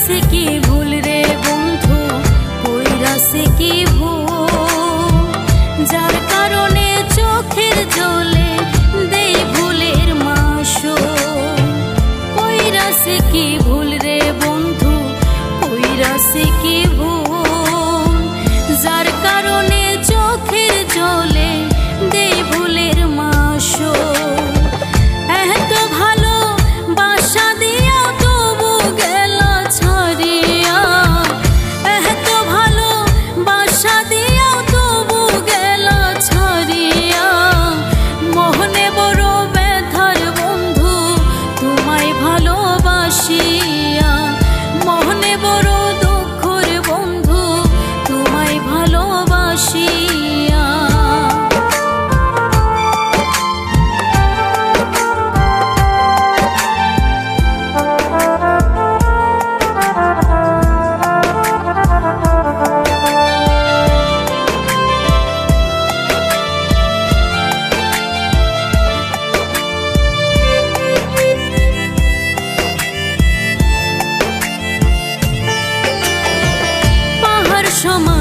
কইরাছে কি ভুল রে বন্ধু, কইরাছে কি ভুল, যার কারণে চোখের জলে দেই ভুলের মাসুল। কইরাছে কি ভুল রে বন্ধু, কইরাছে কি ভুল, যার কারণে চোখের জলে দেই ভুলের মাসুল। এত ভালো বাসা দিয়া তবু গেল ছাড়িয়া, এত ভালো বাসা দিয়া তবু গেল ছাড়িয়া। মোহনে বড় ব্যথার বন্ধু তোমায় ভালোবাসিয়া, মোহনে বড় দুঃখের বন্ধু তোমায় ভালোবাসিয়া। সমান